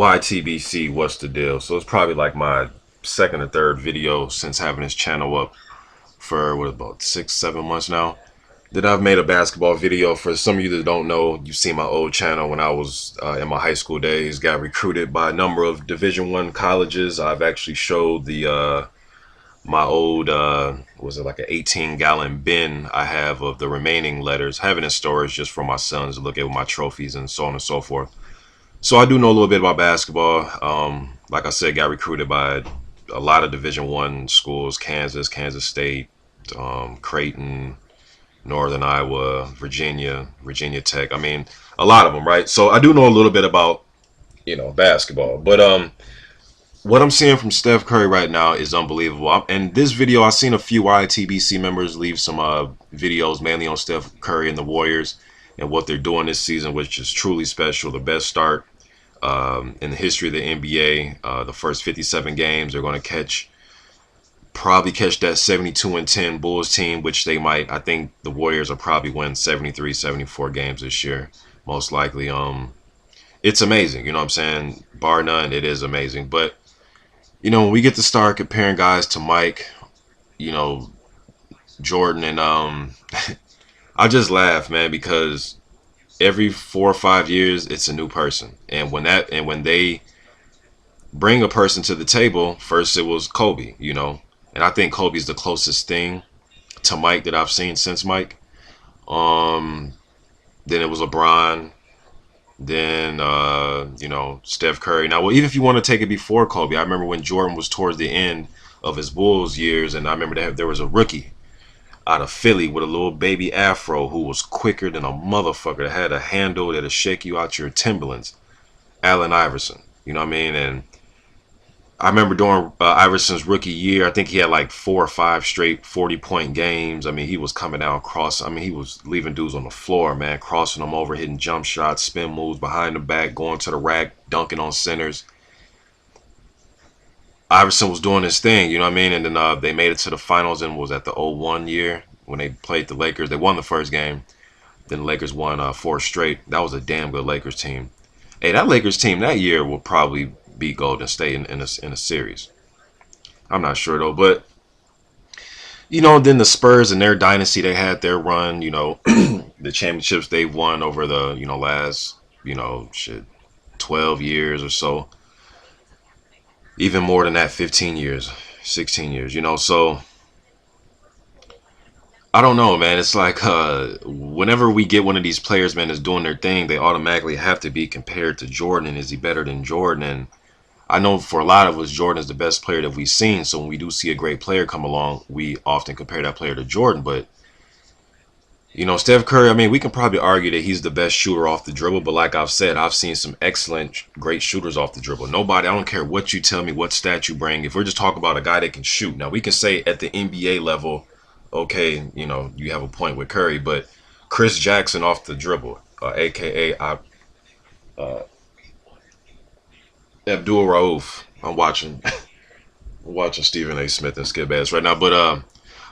YTBC, what's the deal? So it's probably like my second or third video since having this channel up for what, about 6, 7 months now. That I've made a basketball video. For some of you that don't know, you've seen my old channel when I was in my high school days. Got recruited by a number of Division I colleges. I've actually showed the my old was it like an 18-gallon bin I have of the remaining letters. I have it in storage just for my sons to look at with my trophies and so on and so forth. So I do know a little bit about basketball. Like I said, got recruited by a lot of Division I schools: Kansas State, Creighton, Northern Iowa, Virginia Tech. I mean, a lot of them, right? So I do know a little bit about basketball. But what I'm seeing from Steph Curry right now is unbelievable. And this video, I've seen a few YTBC members leave some videos mainly on Steph Curry and the Warriors and what they're doing this season, which is truly special. The best start in the history of the NBA. The first 57 games, they're going to probably catch that 72-10 Bulls team, which they might. I think the Warriors will probably win 73, 74 games this year, most likely. It's amazing, you know what I'm saying? Bar none, it is amazing. But when we get to start comparing guys to Mike, Jordan, and I just laugh, man, because every 4 or 5 years it's a new person. And when they bring a person to the table, first it was Kobe, and I think Kobe's the closest thing to Mike that I've seen since Mike. Then it was LeBron. Then Steph Curry. Now, well, even if you want to take it before Kobe, I remember when Jordan was towards the end of his Bulls years, and I remember there was a rookie out of Philly with a little baby afro who was quicker than a motherfucker, that had a handle that'll shake you out your Timberlands. Allen Iverson, you know what I mean? And I remember during Iverson's rookie year, I think he had like 4 or 5 straight 40-point games. I mean, he was coming out he was leaving dudes on the floor, man, crossing them over, hitting jump shots, spin moves behind the back, going to the rack, dunking on centers. Iverson was doing his thing, you know what I mean? And then they made it to the finals, and was at the 01 year when they played the Lakers. They won the first game. Then the Lakers won 4 straight. That was a damn good Lakers team. Hey, that Lakers team that year will probably beat Golden State in a series. I'm not sure though, but then the Spurs and their dynasty, they had their run, the championships they won over the last 12 years or so, even more than that, 15 years, 16 years, so I don't know, man. It's like whenever we get one of these players, man, that's doing their thing, they automatically have to be compared to Jordan. And is he better than Jordan? And I know for a lot of us, Jordan is the best player that we've seen. So when we do see a great player come along, we often compare that player to Jordan. But, Steph Curry, I mean, we can probably argue that he's the best shooter off the dribble. But like I've said, I've seen some excellent, great shooters off the dribble. Nobody, I don't care what you tell me, what stat you bring. If we're just talking about a guy that can shoot. Now, we can say at the NBA level, okay, you have a point with Curry. But Chris Jackson off the dribble, a.k.a. Abdul Rauf. I'm watching Stephen A. Smith and Skip Bayless right now. But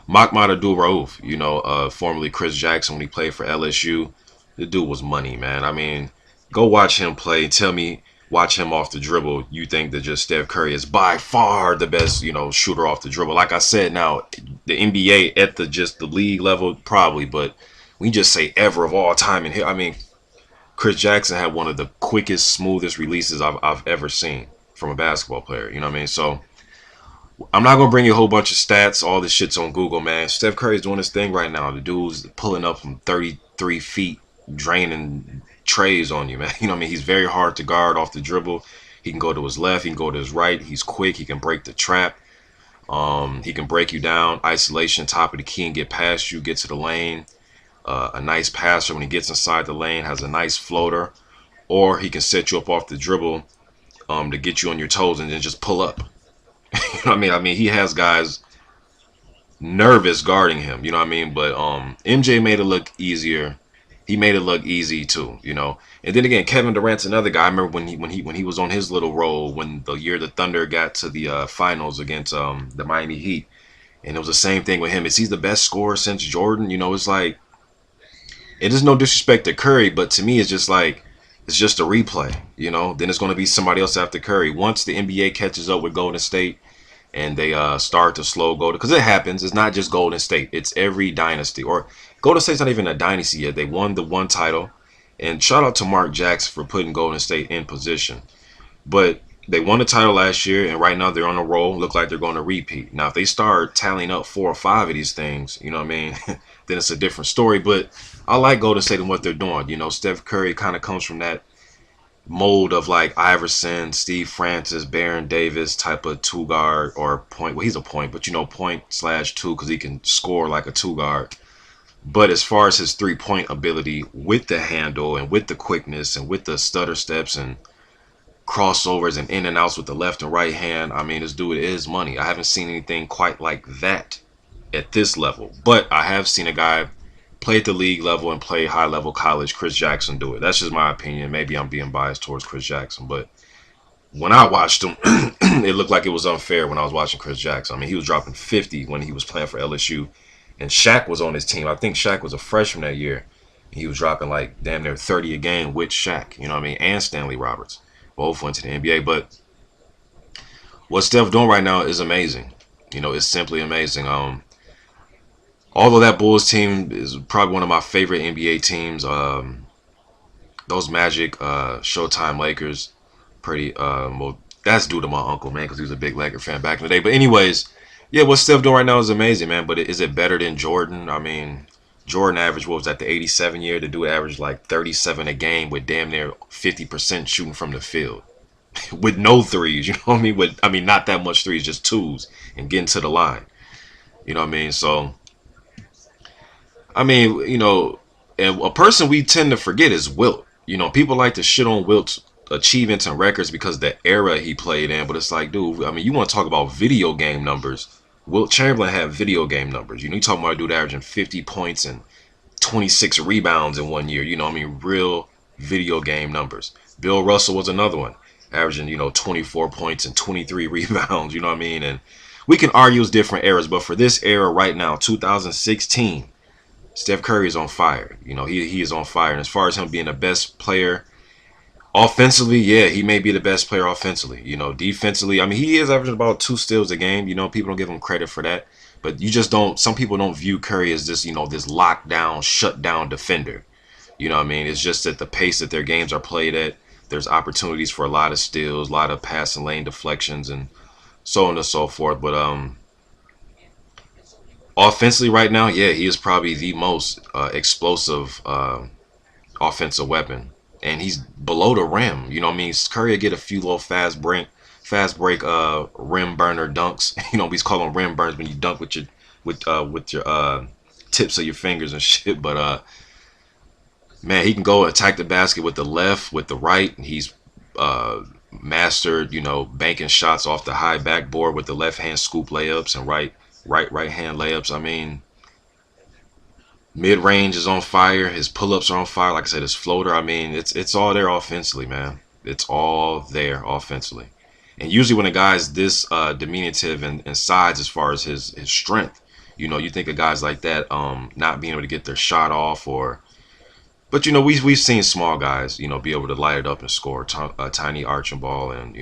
Mahmoud Abdul Rauf, formerly Chris Jackson when he played for LSU, the dude was money, man. I mean, go watch him play. Tell me, watch him off the dribble. You think that just Steph Curry is by far the best, shooter off the dribble. Like I said, now the NBA at the league level, probably, but we just say ever of all time in here. I mean, Chris Jackson had one of the quickest, smoothest releases I've ever seen from a basketball player. You know what I mean? So I'm not going to bring you a whole bunch of stats. All this shit's on Google, man. Steph Curry's doing his thing right now. The dude's pulling up from 33 feet, draining trays on you, man. You know what I mean? He's very hard to guard off the dribble. He can go to his left. He can go to his right. He's quick. He can break the trap. He can break you down, isolation, top of the key, and get past you, get to the lane. A nice passer when he gets inside the lane, has a nice floater, or he can set you up off the dribble to get you on your toes and then just pull up. You know what I mean? I mean, he has guys nervous guarding him, you know what I mean? But MJ made it look easier. He made it look easy too, And then again, Kevin Durant's another guy. I remember when he was on his little roll when the year the Thunder got to the finals against the Miami Heat, and it was the same thing with him. Is he's the best scorer since Jordan? It's like, it is no disrespect to Curry, but to me, it's just like, it's just a replay. Then it's going to be somebody else after Curry. Once the NBA catches up with Golden State and they start to slow Golden, because it happens. It's not just Golden State. It's every dynasty. Or Golden State's not even a dynasty yet. They won the one title. And shout out to Mark Jackson for putting Golden State in position. But they won the title last year, and right now they're on a roll. Look like they're going to repeat. Now, if they start tallying up 4 or 5 of these things, you know what I mean, then it's a different story. But I like Golden State and what they're doing. Steph Curry kind of comes from that mold of like Iverson, Steve Francis, Baron Davis type of two guard or point. Well, he's a point, but point/2 because he can score like a two guard. But as far as his 3-point ability with the handle and with the quickness and with the stutter steps and crossovers and in and outs with the left and right hand, I mean, this dude is money. I haven't seen anything quite like that at this level. But I have seen a guy play at the league level and play high level college, Chris Jackson, do it. That's just my opinion. Maybe I'm being biased towards Chris Jackson, but when I watched him, it looked like it was unfair when I was watching Chris Jackson. I mean, he was dropping 50 when he was playing for LSU, and Shaq was on his team. I think Shaq was a freshman that year. He was dropping like damn near 30 a game with Shaq, you know what I mean, and Stanley Roberts. Both went to the NBA, but what Steph doing right now is amazing. It's simply amazing. Although that Bulls team is probably one of my favorite NBA teams, those Magic, Showtime Lakers, pretty, well, that's due to my uncle, man, because he was a big Laker fan back in the day. But anyways, yeah, what Steph doing right now is amazing, man. But is it better than Jordan? I mean, Jordan averaged, what was that, the 87 year? The dude averaged like 37 a game with damn near 50% shooting from the field. With no threes, you know what I mean? Not that much threes, just twos and getting to the line. You know what I mean? So, and a person we tend to forget is Wilt. People like to shit on Wilt's achievements and records because the era he played in, but it's like, dude, you want to talk about video game numbers. Wilt Chamberlain had video game numbers. You talking about a dude averaging 50 points and 26 rebounds in one year. Real video game numbers. Bill Russell was another one, averaging, 24 points and 23 rebounds, you know what I mean? And we can argue it's different eras, but for this era right now, 2016, Steph Curry is on fire. He is on fire. And as far as him being the best player offensively, yeah, he may be the best player offensively. Defensively, he is averaging about 2 steals a game. People don't give him credit for that. But you just don't, some people don't view Curry as this, this lockdown, shutdown defender. You know what I mean? It's just at the pace that their games are played at, there's opportunities for a lot of steals, a lot of passing lane deflections, and so on and so forth. But offensively right now, yeah, he is probably the most explosive offensive weapon. And he's below the rim. You know what I mean? Curry will get a few little fast break rim burner dunks. We call them rim burns when you dunk with your tips of your fingers and shit. But man, he can go attack the basket with the left, with the right. He's mastered, banking shots off the high backboard with the left hand scoop layups and right hand layups. Mid range is on fire. His pull ups are on fire. Like I said, his floater. It's all there offensively, man. It's all there offensively. And usually when a guy's this diminutive in size as far as his strength, you think of guys like that not being able to get their shot off but we've seen small guys be able to light it up and score. Tiny Archibald and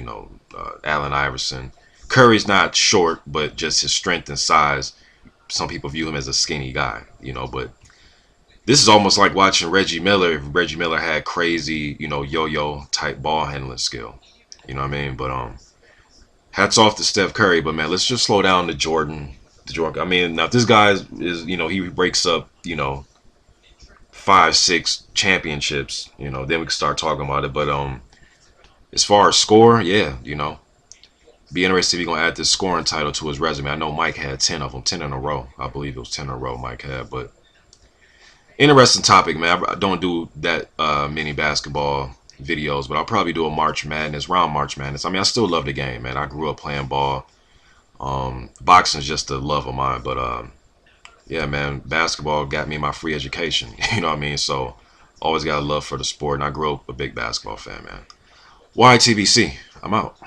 Allen Iverson. Curry's not short, but just his strength and size, some people view him as a skinny guy, but this is almost like watching Reggie Miller if Reggie Miller had crazy, yo-yo type ball handling skill. You know what I mean? But hats off to Steph Curry, but man, let's just slow down to Jordan. Now if this guy is he breaks up, 5-6 championships, then we can start talking about it. But as far as score, yeah, be interested if he's gonna add this scoring title to his resume. I know Mike had 10 of them, 10 in a row. I believe it was 10 in a row Mike had. But interesting topic, man. I don't do that many basketball videos, but I'll probably do a March Madness, round March Madness. I still love the game, man. I grew up playing ball. Boxing is just a love of mine, but yeah, man, basketball got me my free education. You know what I mean? So always got a love for the sport, and I grew up a big basketball fan, man. YTBC, I'm out.